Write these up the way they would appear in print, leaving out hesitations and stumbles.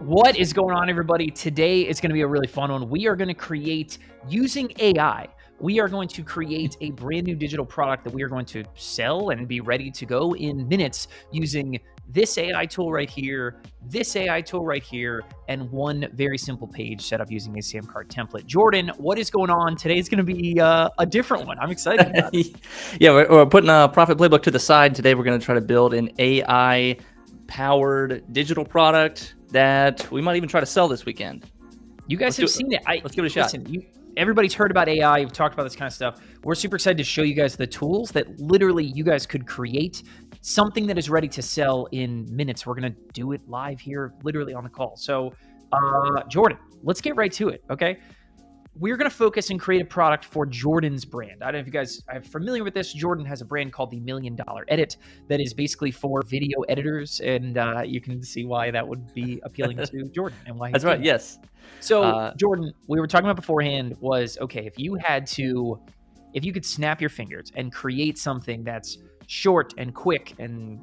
What is going on, everybody? Today is going to be a really fun one. We are going to create, using AI, we are going to create a brand new digital product that we are going to sell and be ready to go in minutes using this AI tool right here, this AI tool right here, and one very simple page set up using a SamCart template. Jordan, what is going on? Today is going to be a different one. I'm excited about it. Yeah, we're putting a profit playbook to the side. Today we're going to try to build an AI powered digital product that we might even try to sell this weekend. You guys have seen it. Let's give it a shot. Listen, everybody's heard about AI. We've talked about this kind of stuff. We're super excited to show you guys the tools that literally you guys could create something that is ready to sell in minutes. We're going to do it live here, literally on the call. So, Jordan, let's get right to it, okay? We're going to focus and create a product for Jordan's brand. I don't know if you guys are familiar with this. Jordan has a brand called the $1 Million Edit that is basically for video editors, and you can see why that would be appealing to Jordan and why. That's right. Yes. So, Jordan, we were talking about beforehand was, okay, if you could snap your fingers and create something that's short and quick and,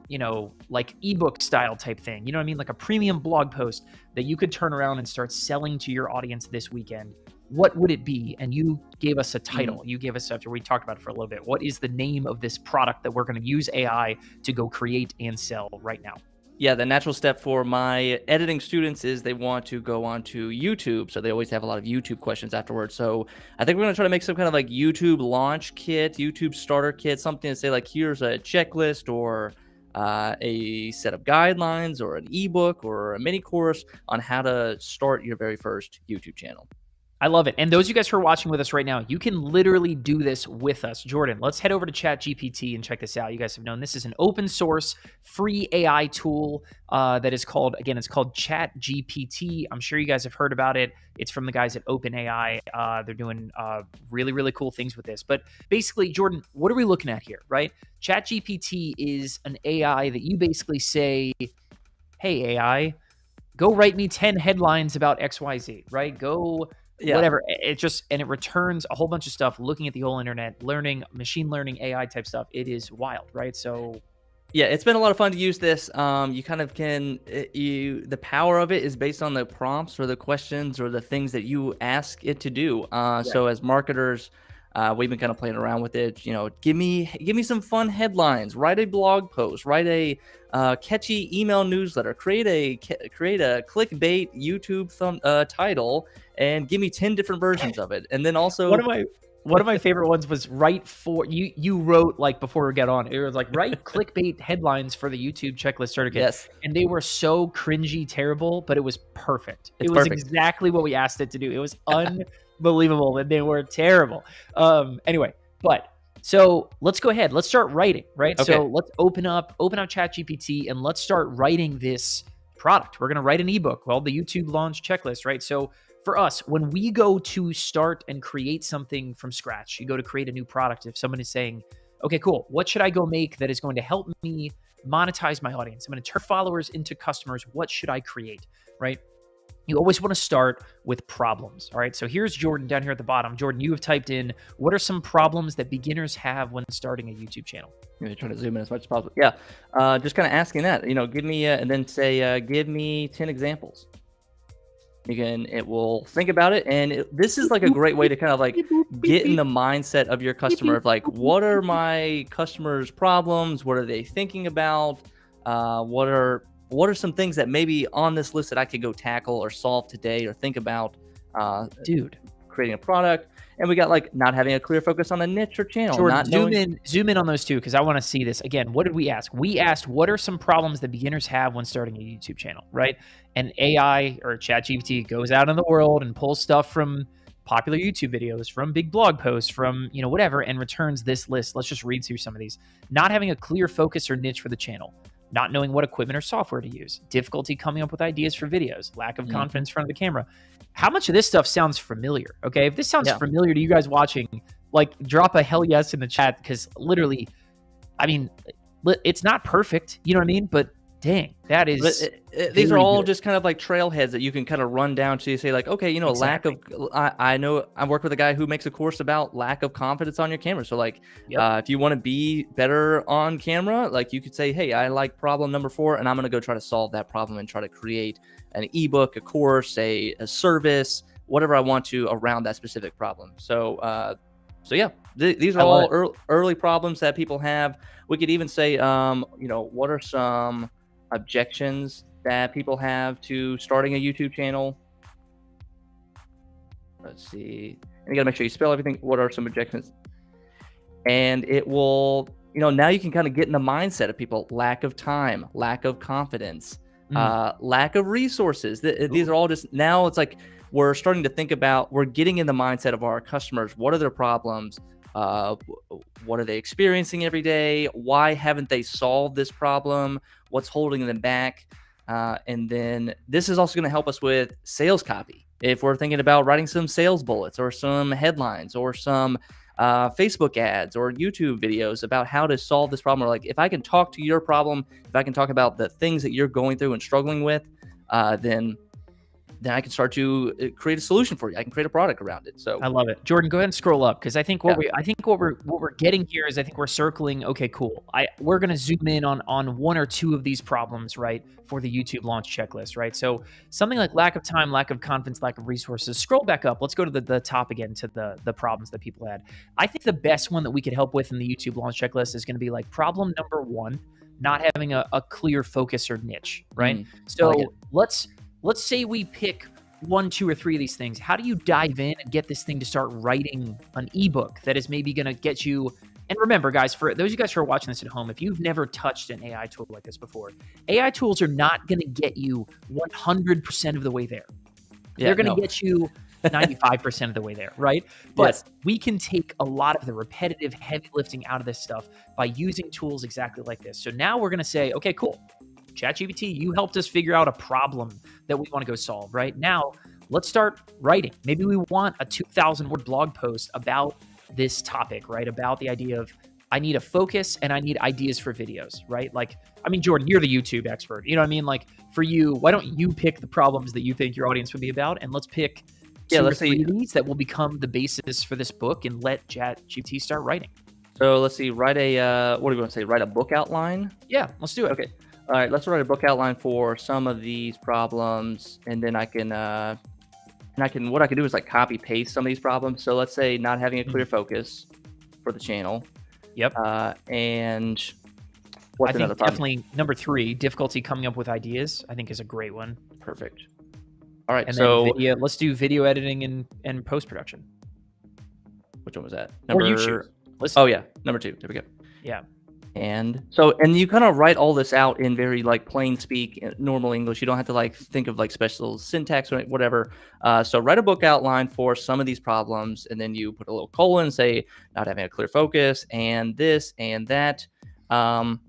like ebook style type thing, you know what I mean? Like a premium blog post that you could turn around and start selling to your audience this weekend, what would it be? And you gave us a title. You gave us, after we talked about it for a little bit, what is the name of this product that we're going to use AI to go create and sell right now? Yeah, the natural step for my editing students is they want to go onto YouTube. So they always have a lot of YouTube questions afterwards. So I think we're going to try to make some kind of like YouTube launch kit, YouTube starter kit, something to say like, here's a checklist or a set of guidelines or an ebook or a mini course on how to start your very first YouTube channel. I love it. And those of you guys who are watching with us right now, you can literally do this with us. Jordan, let's head over to ChatGPT and check this out. You guys have known this is an open source, free AI tool that is called, again, it's called ChatGPT. I'm sure you guys have heard about it. It's from the guys at OpenAI. They're doing really, really cool things with this. But basically, Jordan, what are we looking at here, right? ChatGPT is an AI that you basically say, hey, AI, go write me 10 headlines about XYZ, right? Whatever. It returns a whole bunch of stuff, looking at the whole internet, learning, machine learning, AI type stuff. It is wild, right? So yeah, it's been a lot of fun to use this. You kind of the power of it is based on the prompts or the questions or the things that you ask it to do. So as marketers, we've been kind of playing around with it. Give me some fun headlines, write a blog post, write a catchy email newsletter, create a clickbait YouTube title, and give me 10 different versions of it. And then also one of my favorite ones was write for you. You wrote, like, before we get on, it was like, write clickbait headlines for the YouTube checklist starter kit. Yes. And they were so cringy, terrible, but it was perfect. It was exactly what we asked it to do. It was unbelievable, and they were terrible. Anyway, so let's go ahead. Let's start writing, right? Okay. So let's open up ChatGPT and let's start writing this product. We're going to write an ebook called the YouTube Launch Checklist, right? So for us, when we go to start and create something from scratch, you go to create a new product. If someone is saying, okay, cool, what should I go make that is going to help me monetize my audience? I'm going to turn followers into customers. What should I create, right? You always want to start with problems, all right? So here's Jordan down here at the bottom. Jordan, you have typed in, what are some problems that beginners have when starting a YouTube channel? I'm going to try to zoom in as much as possible. Yeah, just kind of asking that, give me, and then say, give me 10 examples. It will think about it, and this is like a great way to kind of like get in the mindset of your customer of like, what are my customers' problems? What are they thinking about? What are some things that maybe on this list that I could go tackle or solve today or think about, creating a product. And we got like not having a clear focus on a niche or channel. Jordan, zoom in on those two, because I want to see this. Again, what did we ask? We asked, what are some problems that beginners have when starting a YouTube channel, right? And AI or ChatGPT goes out in the world and pulls stuff from popular YouTube videos, from big blog posts, from, whatever, and returns this list. Let's just read through some of these. Not having a clear focus or niche for the channel. Not knowing what equipment or software to use, difficulty coming up with ideas for videos, lack of confidence in front of the camera. How much of this stuff sounds familiar? Okay, if this sounds familiar to you guys watching, like, drop a hell yes in the chat, because literally, I mean, it's not perfect, you know what I mean? But Dang, that But is these are very all good. just kind of like trailheads that you can kind of run down to say like, okay, lack Exactly. of. I know I work with a guy who makes a course about lack of confidence on your camera. So like, Yep. if you want to be better on camera, like you could say, hey, I like problem number 4, and I'm gonna go try to solve that problem and try to create an ebook, a course, a service, whatever I want to around that specific problem. So yeah, these are I love all it. early problems that people have. We could even say, what are some objections that people have to starting a YouTube channel? Let's see. And you gotta make sure you spell everything. What are some objections? And it will, now you can kind of get in the mindset of people: lack of time, lack of confidence, Mm. lack of resources. These Ooh, are all just, now it's like we're starting to think about, we're getting in the mindset of our customers. What are their problems? What are they experiencing every day? Why haven't they solved this problem? What's holding them back? And then this is also going to help us with sales copy. If we're thinking about writing some sales bullets or some headlines or some Facebook ads or YouTube videos about how to solve this problem, or like if I can talk to your problem, if I can talk about the things that you're going through and struggling with, then I can start to create a solution for you. I can create a product around it. So I love it. Jordan, go ahead and scroll up because I think yeah, what we're getting here is I think we're circling. Okay, cool. We're gonna zoom in on one or two of these problems, right, for the YouTube launch checklist, right? So something like lack of time, lack of confidence, lack of resources. Scroll back up. Let's go to the top again to the problems that people had. I think the best one that we could help with in the YouTube launch checklist is going to be like problem number 1, not having a clear focus or niche, right? I like it. So let's say we pick 1, 2, or 3 of these things. How do you dive in and get this thing to start writing an ebook that is maybe going to get you? And remember, guys, for those of you guys who are watching this at home, if you've never touched an AI tool like this before, AI tools are not going to get you 100% of the way there. Yeah, They're going no. to get you 95% of the way there, right? But Yes. we can take a lot of the repetitive heavy lifting out of this stuff by using tools exactly like this. So now we're going to say, okay, cool. ChatGPT, you helped us figure out a problem that we want to go solve, right? Now, let's start writing. Maybe we want a 2,000 word blog post about this topic, right? About the idea of I need a focus and I need ideas for videos, right? Like, I mean, Jordan, you're the YouTube expert. You know what I mean? Like, for you, why don't you pick the problems that you think your audience would be about? And let's pick Yeah, 2 or let's 3 see. of these that will become the basis for this book and let ChatGPT start writing. So let's see. Write a what do you want to say? Write a book outline. Yeah, let's do it. Okay. All right. Let's write a book outline for some of these problems, and then I can what I can do is like copy paste some of these problems. So let's say not having a clear focus for the channel, Yep. and I what's think another problem? definitely number 3, difficulty coming up with ideas, I think is a great one. Perfect. All right. And then So video, let's do video editing and post-production. which one was that? Or you choose. Oh yeah, number 2. There we go. Yeah. And so, and you kind of write all this out in very like plain speak, normal English. You don't have to like think of like special syntax or whatever. So write a book outline for some of these problems, and then you put a little colon, say not having a clear focus, and this and that, and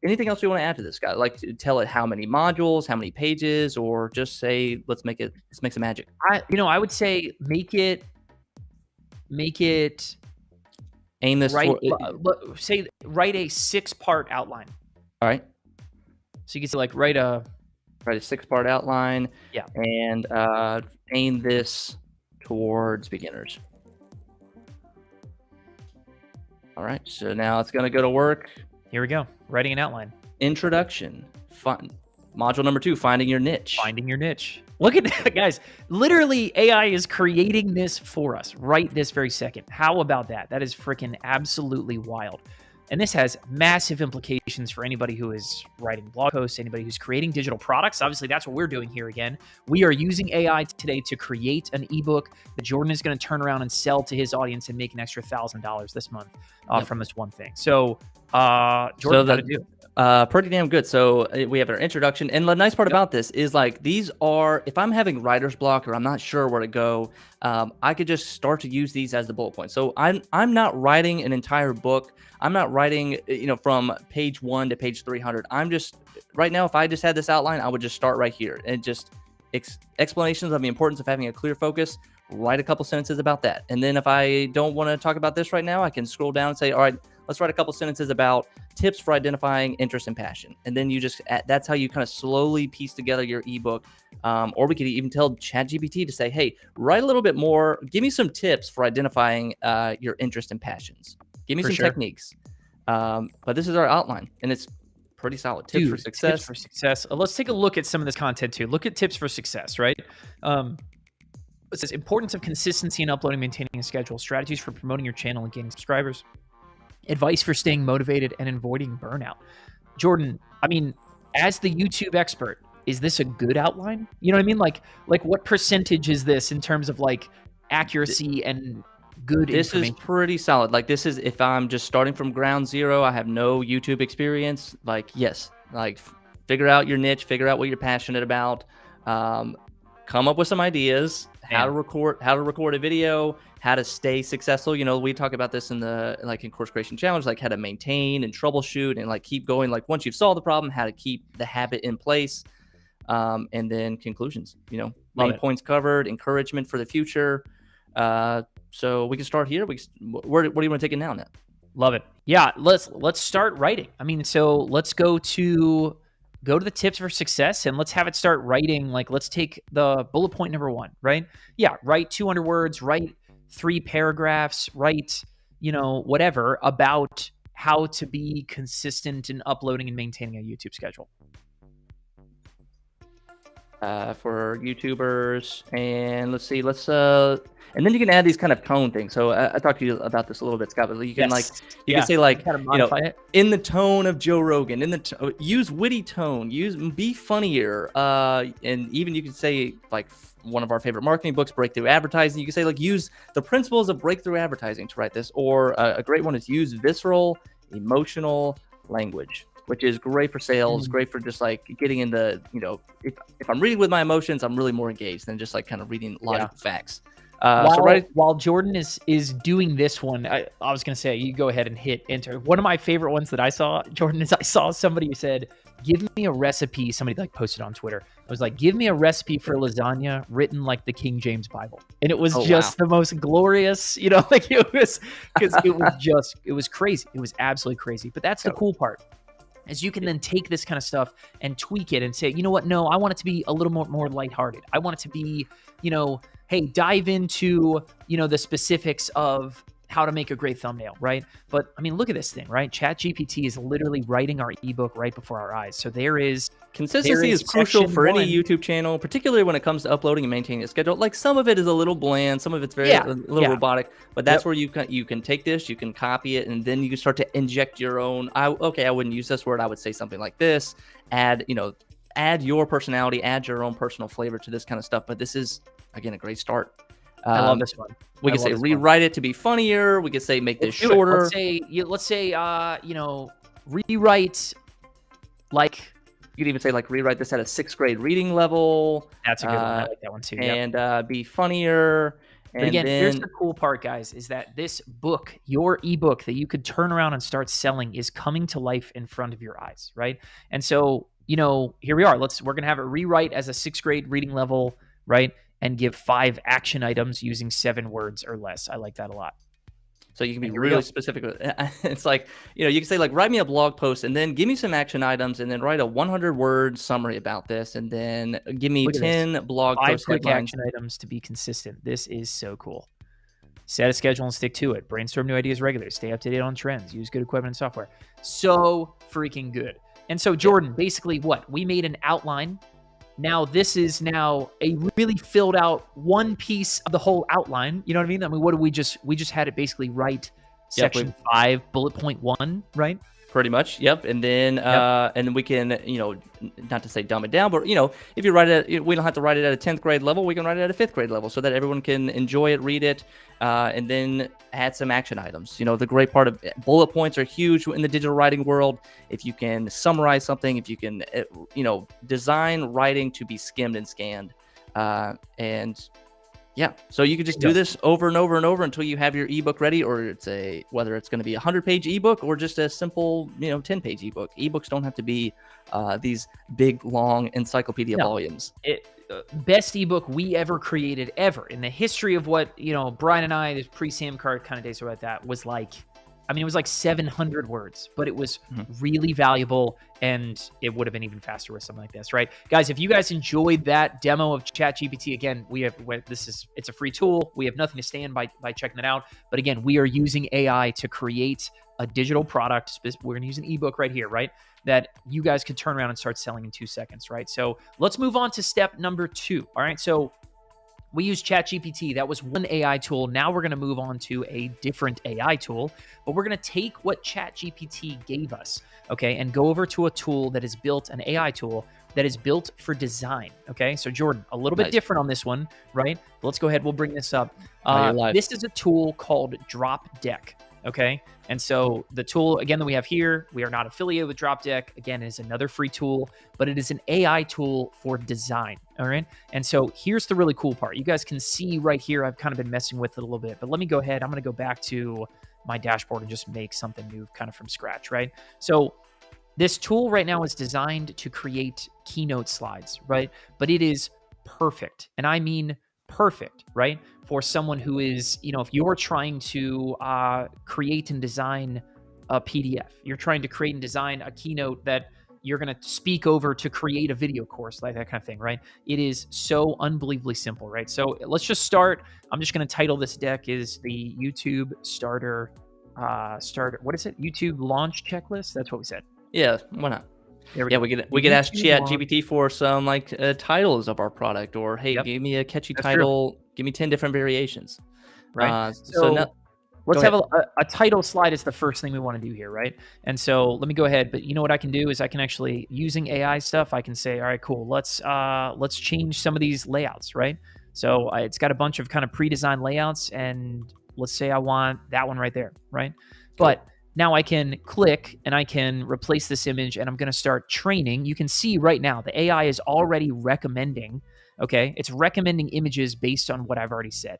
anything else you want to add to this guy. Like to tell it how many modules, how many pages, or just say let's make some magic. I would say make it Aim this write for. say write a 6-part outline. All right. So you can say like write a 6-part outline. Yeah. And aim this towards beginners. All right. So now it's going to go to work. Here we go. Writing an outline. Introduction. Fun. Module number 2, finding your niche. Finding your niche. Look at that, guys. Literally, AI is creating this for us right this very second. How about that? That is freaking absolutely wild. And this has massive implications for anybody who is writing blog posts, anybody who's creating digital products. Obviously, that's what we're doing here again. We are using AI today to create an ebook that Jordan is going to turn around and sell to his audience and make an extra $1,000 this month from this one thing. So, Jordan, how to do? Pretty damn good. So we have our introduction, and the nice part about this is like these are, if I'm having writer's block or I'm not sure where to go, I could just start to use these as the bullet points. So I'm not writing an entire book. I'm not writing from page 1 to page 300. I'm just right now, if I just had this outline, I would just start right here and just explanations of the importance of having a clear focus. Write a couple sentences about that, and then if I don't want to talk about this right now, I can scroll down and say, all right, let's write a couple sentences about tips for identifying interest and passion. And then you just, that's how you kind of slowly piece together your ebook. Or we could even tell ChatGPT to say, hey, write a little bit more. Give me some tips for identifying your interest and passions. Give me some techniques. But this is our outline, and it's pretty solid. Tips for success. Tips for success. Let's take a look at some of this content too. Look at tips for success, right? It says importance of consistency in uploading, maintaining a schedule, strategies for promoting your channel and gaining subscribers, advice for staying motivated and avoiding burnout. Jordan, I mean, as the YouTube expert, is this a good outline? You know what I mean? Like what percentage is this in terms of like accuracy and good information? This is pretty solid. Like this is, if I'm just starting from ground zero, I have no YouTube experience, like, yes, like figure out your niche, figure out what you're passionate about, come up with some ideas, how to record a video, how to stay successful. You know, we talk about this in the, like in Course Creation Challenge, like how to maintain and troubleshoot and like keep going. Like once you've solved the problem, how to keep the habit in place. And then conclusions, you know, main points covered, encouragement for the future. So we can start here. Where do you want to take it now, Nat? Love it. Yeah, let's start writing. I mean, so let's go to the tips for success and let's have it start writing. Like, let's take the bullet point number 1, right? Yeah, write 200 words, write 3 paragraphs, write, you know, whatever about how to be consistent in uploading and maintaining a YouTube schedule. For YouTubers, and let's see, and then you can add these kind of tone things. So I talked to you about this a little bit, Scott, but you can you can say like, kind of modify it in the tone of Joe Rogan, use witty tone, be funnier, and even you can say like one of our favorite marketing books, Breakthrough Advertising. You can say like, use the principles of breakthrough advertising to write this, or a great one is use visceral, emotional language, which is great for sales, great for just like getting into, you know, if I'm reading with my emotions, I'm really more engaged than just like kind of reading logical facts. While Jordan is doing this one, I was going to say, you go ahead and hit enter. One of my favorite ones that I saw, Jordan, is I saw somebody who said, give me a recipe. Somebody like posted on Twitter. It was like, give me a recipe for lasagna written like the King James Bible. And it was the most glorious, you know, like it was, because it was crazy. It was absolutely crazy. But that's the cool part. Is you can then take this kind of stuff and tweak it and say, you know what? No, I want it to be a little more lighthearted. I want it to be, you know, hey, dive into, you know, the specifics of how to make a great thumbnail, right? But I mean, look at this thing, right? ChatGPT is literally writing our ebook right before our eyes. So consistency is crucial for any YouTube channel, particularly when it comes to uploading and maintaining a schedule. Like some of it is a little bland, some of it's very a little robotic, but that's where you can take this, you can copy it, and then you can start to inject your own. I wouldn't use this word. I would say something like this. Add your personality, add your own personal flavor to this kind of stuff. But this is, again, a great start. I love this one. We could say rewrite it to be funnier. We could say make this shorter. Let's say you know, rewrite like. You could even say like rewrite this at a 6th grade reading level. That's a good one. I like that one too. And be funnier. But again, here's the cool part, guys, is that this book, your ebook that you could turn around and start selling, is coming to life in front of your eyes, right? And so, you know, here we are. We're gonna have it rewrite as a 6th grade reading level, right? And give 5 action items using 7 words or less. I like that a lot. So you can be really specific. It's like, you know, you can say like, write me a blog post and then give me some action items and then write a 100-word summary about this. And then give me 10 blog post quick action items to be consistent. This is so cool. Set a schedule and stick to it. Brainstorm new ideas regularly. Stay up to date on trends. Use good equipment and software. So freaking good. And so Jordan, basically we made an outline. Now this is now a really filled out one piece of the whole outline. You know what I mean? I mean, what do we just had it basically write section 5, bullet point 1, right? Pretty much. Yep. And then, and then we can, you know, not to say dumb it down, but, you know, if you write it, we don't have to write it at a 10th grade level. We can write it at a 5th grade level so that everyone can enjoy it, read it, and then add some action items. You know, the great part of bullet points are huge in the digital writing world. If you can summarize something, if you can, you know, design writing to be skimmed and scanned, and yeah, so you could just do this over and over and over until you have your ebook ready, or whether it's going to be a 100-page ebook or just a simple, you know, 10-page ebook. Ebooks don't have to be these big, long encyclopedia volumes. Best ebook we ever created ever in the history of what, you know, Brian and I, this pre-SamCart kind of days about that, was like I mean, it was like 700 words, but it was Mhm. really valuable, and it would have been even faster with something like this, right? Guys, if you guys enjoyed that demo of ChatGPT, again, it's a free tool. We have nothing to stand by checking it out. But again, we are using AI to create a digital product. We're going to use an ebook right here, right? That you guys could turn around and start selling in 2 seconds, right? So let's move on to step number 2. All right. So we use ChatGPT. That was one AI tool. Now we're going to move on to a different AI tool, but we're going to take what ChatGPT gave us, okay, and go over to a tool that is built, an AI tool that is built for design, okay? So Jordan, a little bit Nice. different on this one, right? Let's go ahead. We'll bring this up. You're live. This is a tool called Drop Deck, okay? And so the tool, again, that we have here, we are not affiliated with Drop Deck. Again, it is another free tool, but it is an AI tool for design, all right? And so here's the really cool part. You guys can see right here, I've kind of been messing with it a little bit, but let me go ahead. I'm going to go back to my dashboard and just make something new kind of from scratch, right? So this tool right now is designed to create keynote slides, right? But it is perfect. And I mean perfect, right? For someone who is, if you're trying to create and design a PDF, you're trying to create and design a keynote that you're going to speak over to create a video course, like that kind of thing, right? It is so unbelievably simple, right? So let's just start. I'm just going to title this deck is the YouTube starter, what is it? YouTube launch checklist. That's what we said. Yeah, why not? There we Yeah, go. we could ask YouTube launch- ChatGPT for some like titles of our product, or hey, Yep. give me a catchy That's true. title. Give me 10 different variations. Right. So now, let's go have a title slide is the first thing we want to do here, right? And so let me go ahead. But you know what I can do is I can actually, using AI stuff, I can say, all right, cool. Let's change some of these layouts, right? So it's got a bunch of kind of pre-designed layouts, and let's say I want that one right there, right? Cool. But now I can click and I can replace this image, and I'm going to start training. You can see right now the AI is already recommending, okay? It's recommending images based on what I've already said,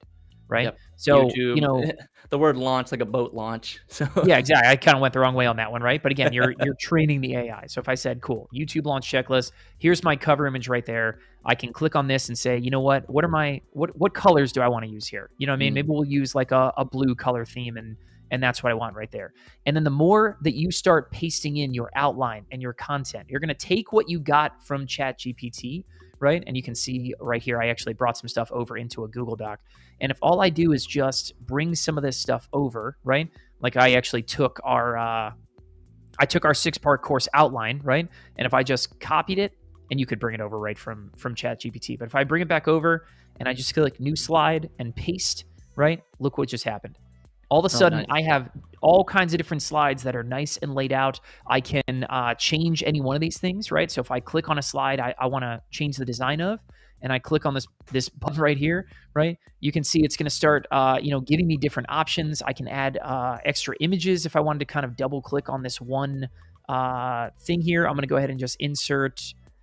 right? Yep. So, YouTube, the word launch, like a boat launch. So yeah, exactly. I kind of went the wrong way on that one, right? But again, you're training the AI. So if I said, cool, YouTube launch checklist, here's my cover image right there. I can click on this and say, you know what what colors do I want to use here? You know what I mean? Maybe we'll use like a blue color theme, and that's what I want right there. And then the more that you start pasting in your outline and your content, you're going to take what you got from ChatGPT, right? And you can see right here, I actually brought some stuff over into a Google Doc. And if all I do is just bring some of this stuff over, right? Like I actually took our 6-part course outline, right? And if I just copied it, and you could bring it over right from ChatGPT. But if I bring it back over and I just click new slide and paste, right? Look what just happened. All of a sudden, nice. I have all kinds of different slides that are nice and laid out. I can change any one of these things, right? So if I click on a slide I want to change the design of, and I click on this button right here, right? You can see it's going to start, giving me different options. I can add extra images if I wanted to kind of double click on this one thing here. I'm going to go ahead and just insert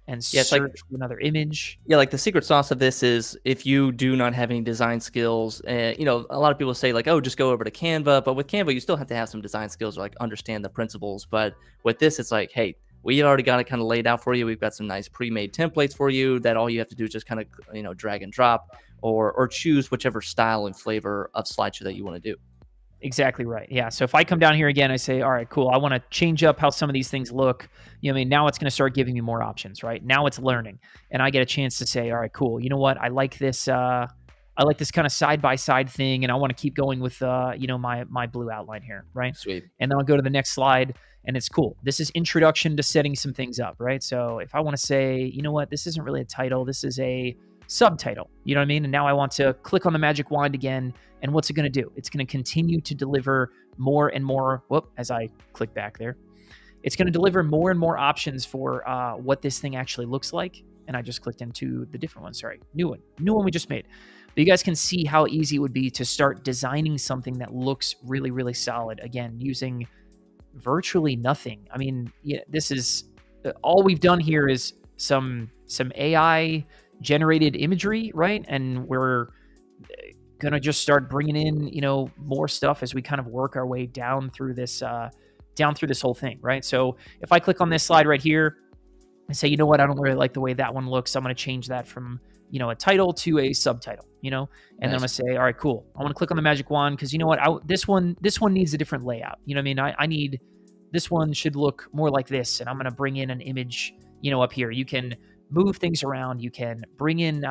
and search for another image. Yeah, like the secret sauce of this is if you do not have any design skills, a lot of people say like, oh, just go over to Canva. But with Canva, you still have to have some design skills or like understand the principles. But with this, it's like, hey, we already got it kind of laid out for you. We've got some nice pre-made templates for you that all you have to do is just kind of, drag and drop or choose whichever style and flavor of slideshow that you want to do. Exactly right. Yeah. So if I come down here again, I say, all right, cool. I want to change up how some of these things look. Now it's going to start giving me more options, right? Now it's learning, and I get a chance to say, all right, cool. You know what? I like this. I like this kind of side-by-side thing, and I want to keep going with, my blue outline here, right? Sweet. And then I'll go to the next slide, and it's cool. This is introduction to setting some things up, right? So if I want to say, you know what? This isn't really a title. This is a subtitle, you know what I mean? And now I want to click on the magic wand again. And what's it going to do? It's going to continue to deliver more and more. As I click back there, it's going to deliver more and more options for what this thing actually looks like. And I just clicked into the different one. Sorry, new one we just made. But you guys can see how easy it would be to start designing something that looks really, really solid. Again, using virtually nothing. I mean, this is all we've done here is some AI generated imagery, right? And we're gonna just start bringing in, more stuff as we kind of work our way down through this whole thing, right? So if I click on this slide right here, and say, you know what, I don't really like the way that one looks. I'm going to change that from, a title to a subtitle, and then I'm going to Nice. say, all right, cool. I want to click on the magic wand because you know what, this one needs a different layout. You know what I mean? I need, this one should look more like this, and I'm going to bring in an image, up here. You can move things around. You can bring in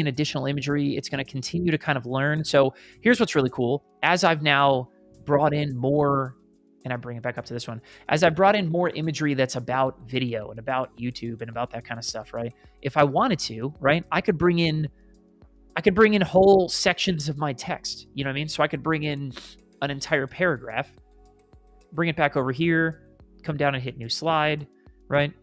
additional imagery. It's going to continue to kind of learn. So here's what's really cool. As I've now brought in more, and I bring it back up to this one, as I brought in more imagery that's about video and about YouTube and about that kind of stuff, right? If I wanted to, right, I could bring in whole sections of my text. You know what I mean? So I could bring in an entire paragraph, bring it back over here, come down and hit new slide, right?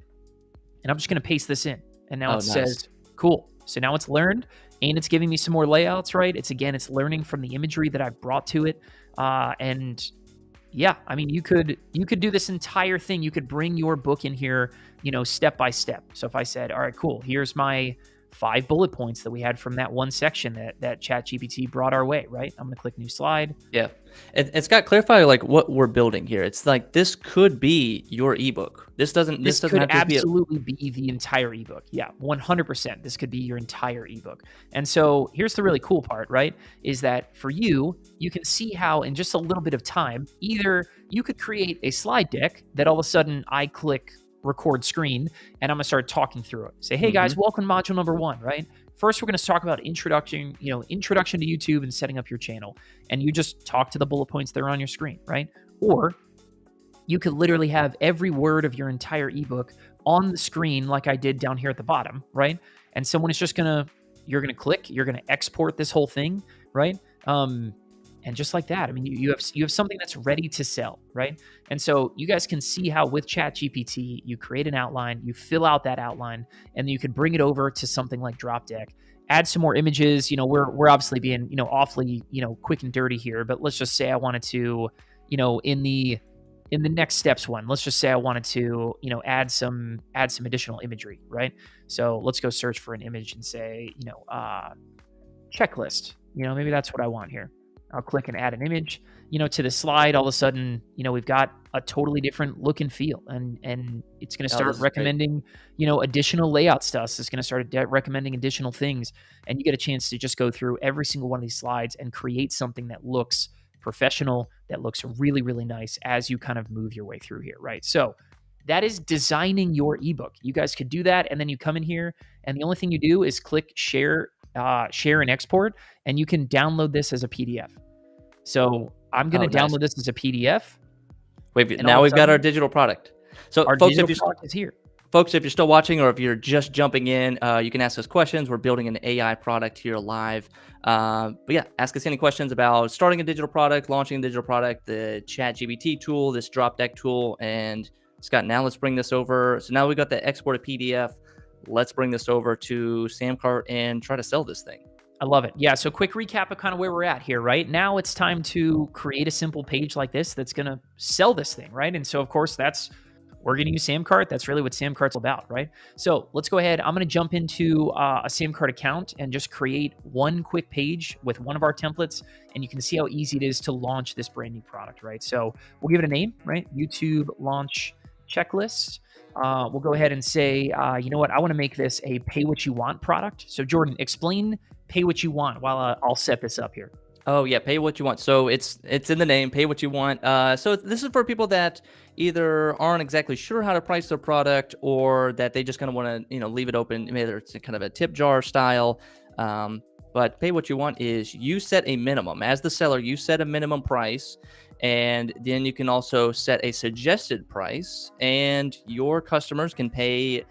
And I'm just going to paste this in. And now Oh, it nice. says, cool. So now it's learned and it's giving me some more layouts, right? It's learning from the imagery that I brought to it. And yeah, I mean, you could do this entire thing. You could bring your book in here, step by step. So if I said, all right, cool, here's my 5 bullet points that we had from that one section that ChatGPT brought our way, right? I'm going to click new slide. Yeah. It's got clarify like what we're building here. It's like this could be your ebook. This doesn't This have could to be absolutely be the entire ebook. Yeah, 100%. This could be your entire ebook. And so here's the really cool part, right? Is that for you can see how in just a little bit of time, either you could create a slide deck that all of a sudden I click record screen and I'm going to start talking through it. Say, hey guys, welcome to module number 1, right? First, we're going to talk about introduction to YouTube and setting up your channel. And you just talk to the bullet points that are on your screen, right? Or you could literally have every word of your entire ebook on the screen like I did down here at the bottom, right? And someone is just you're going to click, you're going to export this whole thing, right? And just like that, I mean, you have something that's ready to sell, right? And so you guys can see how with ChatGPT, you create an outline, you fill out that outline, and then you can bring it over to something like Dropdeck, add some more images. We're obviously being, awfully, quick and dirty here, but let's just say I wanted to, in the next steps one, let's just say I wanted to, add some additional imagery, right? So let's go search for an image and say, checklist, maybe that's what I want here. I'll click and add an image, to the slide. All of a sudden, we've got a totally different look and feel, and it's going to start recommending, additional layout stuff. It's going to start recommending additional things, and you get a chance to just go through every single one of these slides and create something that looks professional, that looks really, really nice as you kind of move your way through here, right? So that is designing your ebook. You guys could do that, and then you come in here, and the only thing you do is click share and export, and you can download this as a PDF. So I'm going to download this as a PDF. Wait, now we've got our digital product. So our folks, digital product is here. Folks, if you're still watching or if you're just jumping in, you can ask us questions. We're building an AI product here live. But yeah, ask us any questions about starting a digital product, launching a digital product, the ChatGPT tool, this drop deck tool. And Scott, now let's bring this over. So now we've got the export a PDF. Let's bring this over to SamCart and try to sell this thing. I love it. Yeah, so quick recap of kind of where we're at here, right? Now it's time to create a simple page like this that's going to sell this thing, right? And so, of course, we're going to use SamCart. That's really what SamCart's about, right? So let's go ahead. I'm going to jump into a SamCart account and just create one quick page with one of our templates, and you can see how easy it is to launch this brand new product, right? So we'll give it a name, right? YouTube launch checklist. We'll go ahead and say, you know what? I want to make this a pay what you want product. So Jordan, explain pay what you want while I'll set this up here. Oh yeah, pay what you want. So it's in the name, pay what you want. So this is for people that either aren't exactly sure how to price their product, or that they just kind of want to, leave it open. Maybe it's kind of a tip jar style. But pay what you want is you set a minimum. As the seller, you set a minimum price, and then you can also set a suggested price, and your customers can pay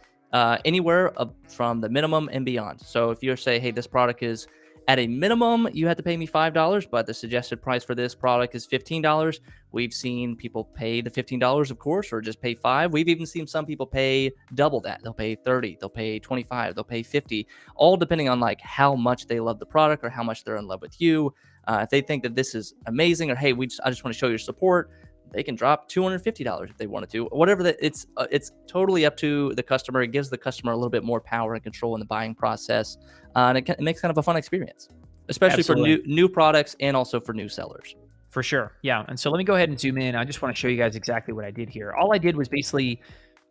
anywhere from the minimum and beyond. So if you say, hey, this product is at a minimum, you have to pay me $5, but the suggested price for this product is $15. We've seen people pay the $15, of course, or just pay $5. We've even seen some people pay double that. They'll pay $30, they'll pay $25, they'll pay $50, all depending on like how much they love the product or how much they're in love with you. If they think that this is amazing, or hey, I just want to show your support, they can drop $250 if they wanted to. Whatever that, it's totally up to the customer. It gives the customer a little bit more power and control in the buying process, and it makes kind of a fun experience, especially for new products and also for new sellers. For sure, yeah. And so let me go ahead and zoom in. I just want to show you guys exactly what I did here. All I did was basically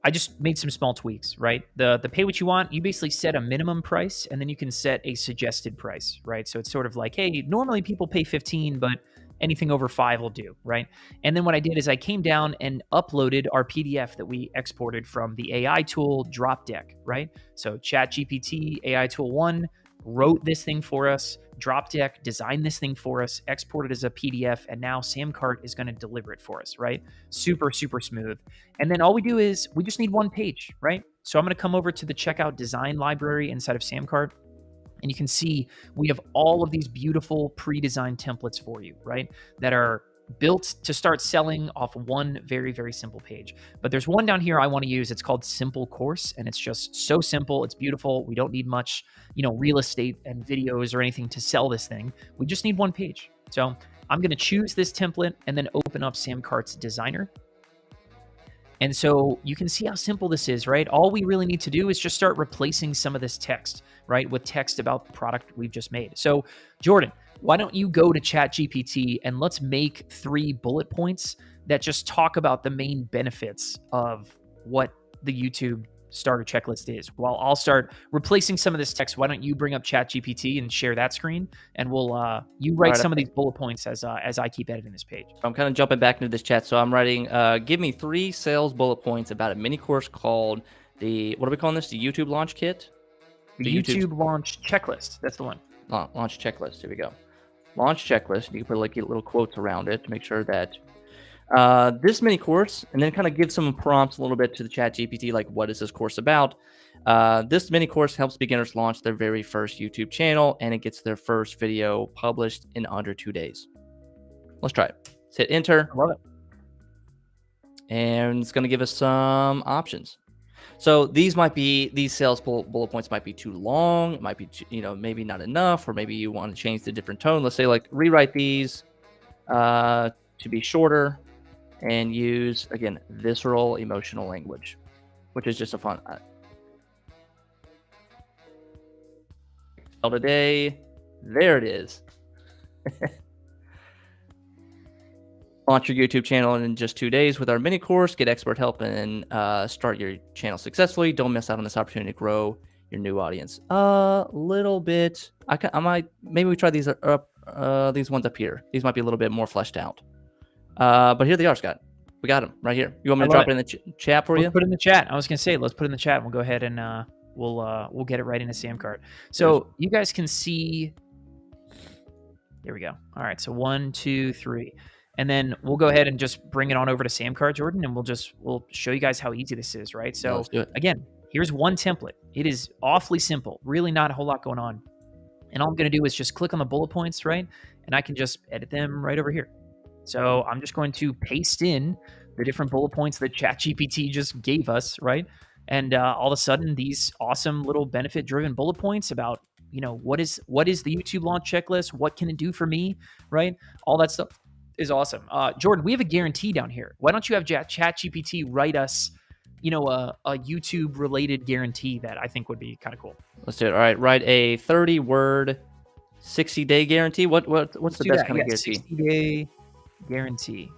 I just made some small tweaks, right? The pay what you want, you basically set a minimum price and then you can set a suggested price, right? So it's sort of like, hey, normally people pay 15, but anything over 5 will do, right? And then what I did is I came down and uploaded our PDF that we exported from the AI tool Dropdeck, right? So ChatGPT AI tool 1 wrote this thing for us. Dropdeck designed this thing for us, exported as a PDF, and now SamCart is going to deliver it for us, right? Super, super smooth. And then all we do is we just need one page, right? So I'm going to come over to the checkout design library inside of SamCart, and you can see we have all of these beautiful pre-designed templates for you, right? That are built to start selling off one very, very simple page. But there's one down here I want to use. It's called Simple Course, and it's just so simple. It's beautiful. We don't need much, real estate and videos or anything to sell this thing. We just need one page. So I'm going to choose this template and then open up SamCart's designer. And so you can see how simple this is, right? All we really need to do is just start replacing some of this text, right, with text about the product we've just made. So Jordan, why don't you go to ChatGPT and let's make 3 bullet points that just talk about the main benefits of what the YouTube starter checklist is. While I'll start replacing some of this text, why don't you bring up ChatGPT and share that screen, and we'll you write some of these bullet points as I keep editing this page. I'm kind of jumping back into this chat, so I'm writing. Give me 3 sales bullet points about a mini course called what are we calling this? The YouTube launch kit. The YouTube launch checklist. That's the one. Launch checklist. Here we go. Launch checklist. You can put like little quotes around it to make sure that this mini course, and then kind of give some prompts a little bit to the ChatGPT, like what is this course about? This mini course helps beginners launch their very first YouTube channel, and it gets their first video published in under 2 days. Let's try it. Let's hit enter. I love it. And it's going to give us some options. So these sales bullet points might be too long. It might be, maybe not enough, or maybe you want to change the different tone. Let's say like rewrite these to be shorter and use, again, visceral emotional language, which is just a fun. Today, there it is. Launch your YouTube channel in just 2 days with our mini course. Get expert help and start your channel successfully. Don't miss out on this opportunity to grow your new audience. A little bit. I might maybe we try these these ones up here. These might be a little bit more fleshed out. But here they are, Scott. We got them right here. You want me to drop it in the chat for you? Put it in the chat. I was gonna say let's put it in the chat. And we'll go ahead and we'll get it right into SamCart. So you guys can see. There we go. All right. So 1, 2, 3. And then we'll go ahead and just bring it on over to SamCart, Jordan, and we'll show you guys how easy this is, right? So again, here's one template. It is awfully simple, really not a whole lot going on. And all I'm going to do is just click on the bullet points, right? And I can just edit them right over here. So I'm just going to paste in the different bullet points that ChatGPT just gave us, right? And all of a sudden, these awesome little benefit-driven bullet points about, what is the YouTube launch checklist? What can it do for me, right? All that stuff is awesome. Jordan, we have a guarantee down here. Why don't you have ChatGPT write us, a YouTube related guarantee that I think would be kind of cool. Let's do it. All right, write a 30-word 60-day guarantee. What's the best kind of guarantee? 60-day guarantee.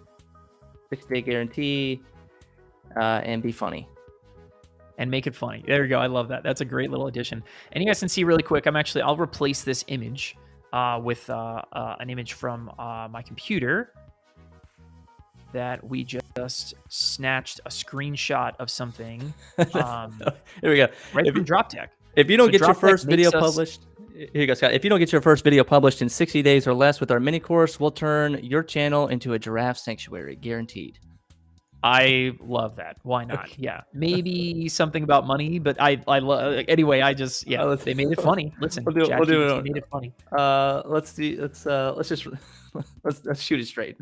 60-day guarantee, and be funny. And make it funny. There we go. I love that. That's a great little addition. And you guys can see really quick, I'll replace this image with an image from my computer that we just snatched a screenshot of something. Here we go. Right from Dropdeck. If you don't get your first video published, here you go, Scott. If you don't get your first video published in 60 days or less with our mini course, we'll turn your channel into a giraffe sanctuary, guaranteed. I love that. Why not? Yeah, maybe something about money, but I love. Anyway, they made it funny. Listen, we'll do it. Made it funny. Let's see. Let's shoot it straight.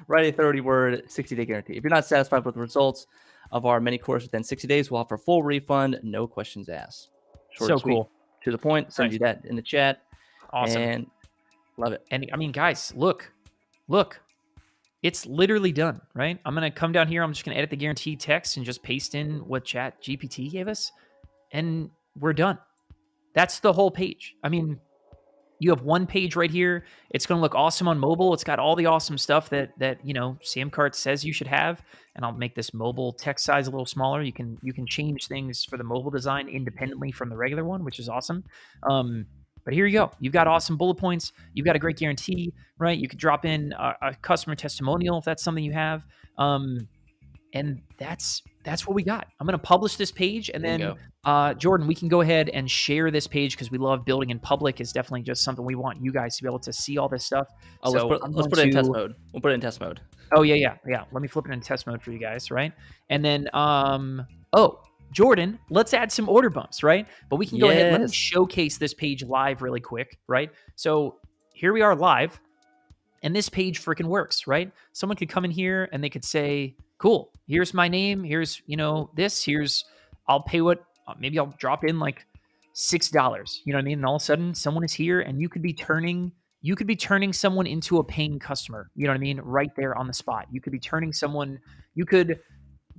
Write a 30-word 60-day guarantee. If you're not satisfied with the results of our mini course within 60 days, we'll offer full refund, no questions asked. Short and sweet, cool. To the point. Send you that in the chat. Awesome. And love it. And guys, look. It's literally done, right? I'm going to come down here. I'm just going to edit the guarantee text and just paste in what ChatGPT gave us. And we're done. That's the whole page. You have one page right here. It's going to look awesome on mobile. It's got all the awesome stuff that SamCart says you should have. And I'll make this mobile text size a little smaller. You can change things for the mobile design independently from the regular one, which is awesome. But here you go. You've got awesome bullet points. You've got a great guarantee, right? You could drop in a customer testimonial if that's something you have. And that's what we got. I'm going to publish this page, and then Jordan, we can go ahead and share this page because we love building in public. Is definitely just something we want you guys to be able to see all this stuff. Oh, so let's put it in test mode. We'll put it in test mode. Oh yeah. Let me flip it in test mode for you guys, right? And then Jordan, let's add some order bumps, right? But we can go ahead. Let me showcase this page live really quick, right? So here we are live, and this page freaking works, right? Someone could come in here and they could say, cool, here's my name. Here's, I'll pay maybe I'll drop in like $6. You know what I mean? And all of a sudden someone is here, and you could be turning someone into a paying customer. You know what I mean? Right there on the spot. You could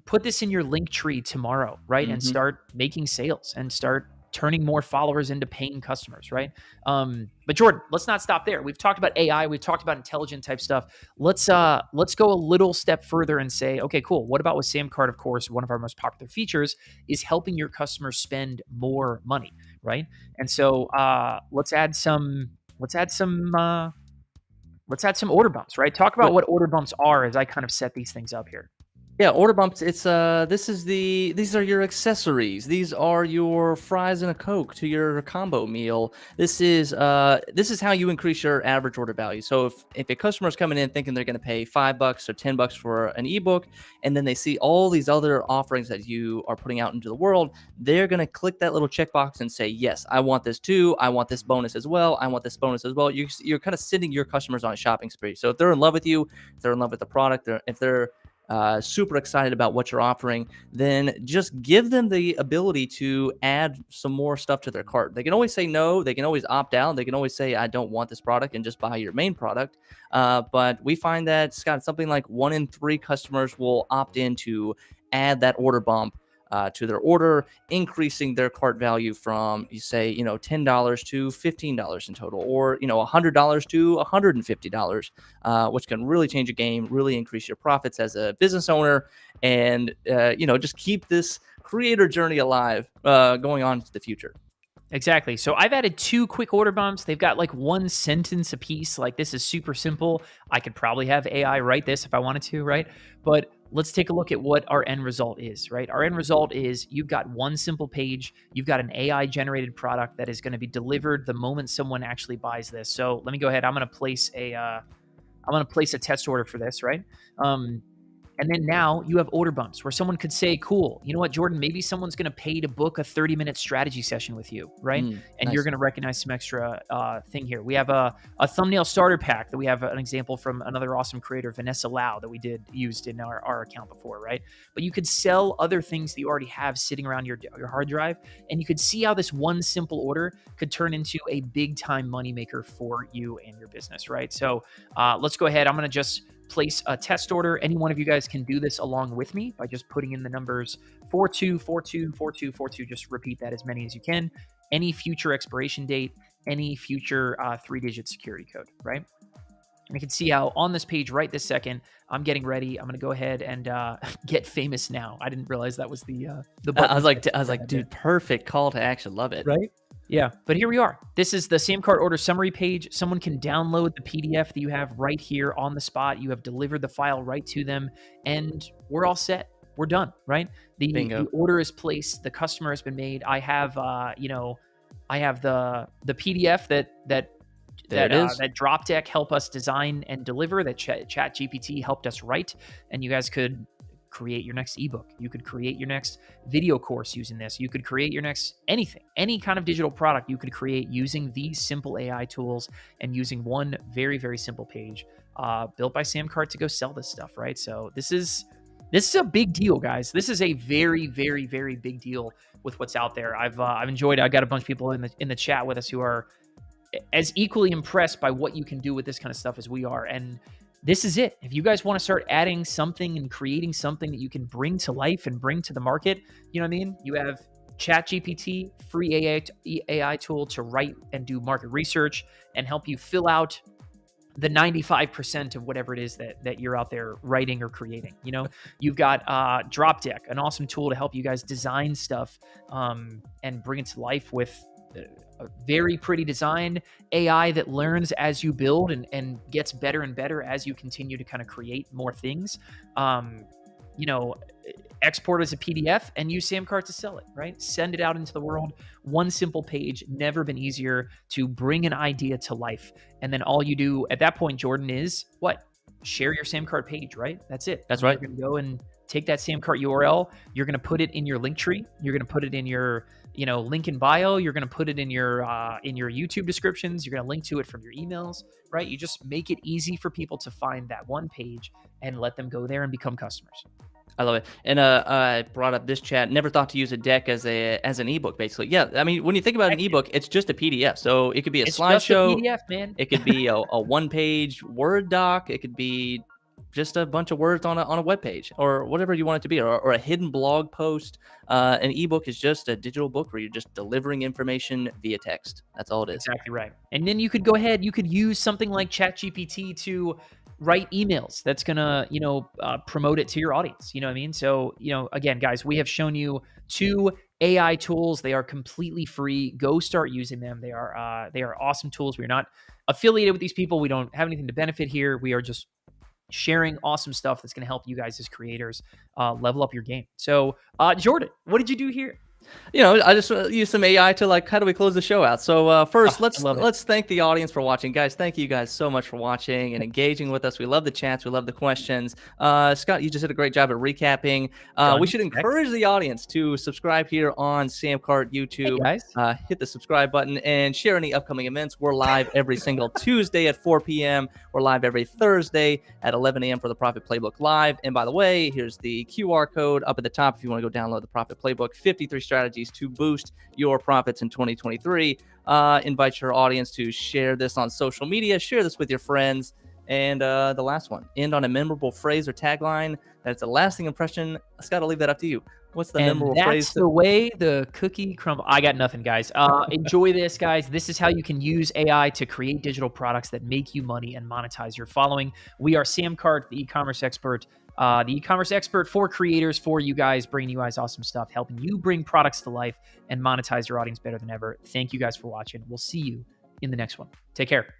put this in your link tree tomorrow, right? And start making sales and start turning more followers into paying customers, right? But Jordan, let's not stop there. We've talked about AI, we've talked about intelligent type stuff. Let's go a little step further and say, okay, cool. What about with SamCart? Of course, one of our most popular features is helping your customers spend more money, right? And so let's add some order bumps, right? Talk about what order bumps are as I kind of set these things up here. Yeah, order bumps. It's these are your accessories. These are your fries and a Coke to your combo meal. This is how you increase your average order value. So if a customer is coming in thinking they're going to pay $5 or $10 for an ebook, and then they see all these other offerings that you are putting out into the world, they're going to click that little checkbox and say, yes, I want this too. I want this bonus as well. I want this bonus as well. You're kind of sending your customers on a shopping spree. So if they're in love with you, if they're in love with the product, if they're super excited about what you're offering, then just give them the ability to add some more stuff to their cart. They can always say no. They can always opt out. They can always say, I don't want this product, and just buy your main product. But we find that, Scott, something like 1 in 3 customers will opt in to add that order bump to their order, increasing their cart value from, you say, $10 to $15 in total, or, $100 to $150, which can really change a game, really increase your profits as a business owner, and, just keep this creator journey alive going on into the future. Exactly. So I've added 2 quick order bumps. They've got like 1 sentence a piece. Like, this is super simple. I could probably have AI write this if I wanted to, right? But let's take a look at what our end result is, right? Our end result is you've got 1 simple page. You've got an AI generated product that is going to be delivered the moment someone actually buys this. So let me go ahead. I'm going to place a test order for this, right? And then now you have order bumps where someone could say, cool, you know what, Jordan, maybe someone's going to pay to book a 30-minute strategy session with you, right? And nice. You're going to recognize some extra thing here. We have a thumbnail starter pack that we have an example from another awesome creator, Vanessa Lau, that we used in our account before, right? But you could sell other things that you already have sitting around your hard drive, and you could see how this one simple order could turn into a big-time moneymaker for you and your business, right? So let's go ahead. I'm going to just place a test order. Any one of you guys can do this along with me by just putting in the numbers 42424242. Just repeat that as many as you can. Any future expiration date, any future 3-digit security code, right? And you can see how on this page right this second, I'm getting ready. I'm going to go ahead and get famous now. I didn't realize that was the button. I was like, dude, perfect call to action. Love it. Right? Yeah, but here we are. This is the SamCart order summary page. Someone can download the PDF that you have right here on the spot. You have delivered the file right to them, and we're all set. We're done, right? The order is placed. The customer has been made. I have, the PDF that Drop Deck helped us design and deliver, that ChatGPT helped us write, and you guys could create your next ebook. You could create your next video course using this. You could create your next anything, any kind of digital product you could create using these simple AI tools and using one very, very simple page built by SamCart to go sell this stuff, right? So this is a big deal, guys. This is a very, very, very big deal with what's out there. I've enjoyed it. I got a bunch of people in the chat with us who are as equally impressed by what you can do with this kind of stuff as we are. And this is it. If you guys want to start adding something and creating something that you can bring to life and bring to the market, you know what I mean? You have ChatGPT, free AI tool to write and do market research and help you fill out the 95% of whatever it is that you're out there writing or creating. You've got Dropdeck, an awesome tool to help you guys design stuff and bring it to life with a very pretty design, AI that learns as you build and gets better and better as you continue to kind of create more things. You know, export as a PDF and use SamCart to sell it, right? Send it out into the world. One simple page, never been easier to bring an idea to life. And then all you do at that point, Jordan, is what? Share your SamCart page, right? That's it. That's right. You're going to go and take that SamCart URL. You're going to put it in your link tree. You're going to put it in your, link in bio. You're going to put it in your YouTube descriptions. You're going to link to it from your emails, right? You just make it easy for people to find that one page and let them go there and become customers. I love it. And I brought up this chat. Never thought to use a deck as an ebook, basically. Yeah, I mean, when you think about an ebook, it's just a PDF. So it could be a It's slideshow. just a PDF, man. It could be a one-page Word doc. It could be just a bunch of words on a web page, or whatever you want it to be, or a hidden blog post. An ebook is just a digital book where you're just delivering information via text. That's all it is. Exactly right. And then you could go ahead. You could use something like ChatGPT to write emails that's gonna promote it to your audience. You know what I mean? So again, guys, we have shown you 2 AI tools. They are completely free. Go start using them. They are awesome tools. We're not affiliated with these people. We don't have anything to benefit here. We are just sharing awesome stuff that's going to help you guys as creators level up your game. So Jordan, what did you do here? I just use some AI to how do we close the show out? So first, let's thank the audience for watching, guys. Thank you guys so much for watching and engaging with us. We love the chats, we love the questions. Scott, you just did a great job at recapping. We should encourage the audience to subscribe here on SamCart YouTube. Hey guys. Hit the subscribe button and share any upcoming events. We're live every single Tuesday at 4 p.m. We're live every Thursday at 11 a.m. for the Profit Playbook Live. And by the way, here's the QR code up at the top if you want to go download the Profit Playbook. 53 strategies to boost your profits in 2023. Invite your audience to share this on social media. Share this with your friends. And the last one, end on a memorable phrase or tagline that's a lasting impression. Scott, I'll leave that up to you. What's the memorable phrase? That's the way the cookie crumble. I got nothing, guys. Enjoy this, guys. This is how you can use AI to create digital products that make you money and monetize your following. We are SamCart, the e-commerce expert. The e-commerce expert for creators, for you guys, bringing you guys awesome stuff, helping you bring products to life and monetize your audience better than ever. Thank you guys for watching. We'll see you in the next one. Take care.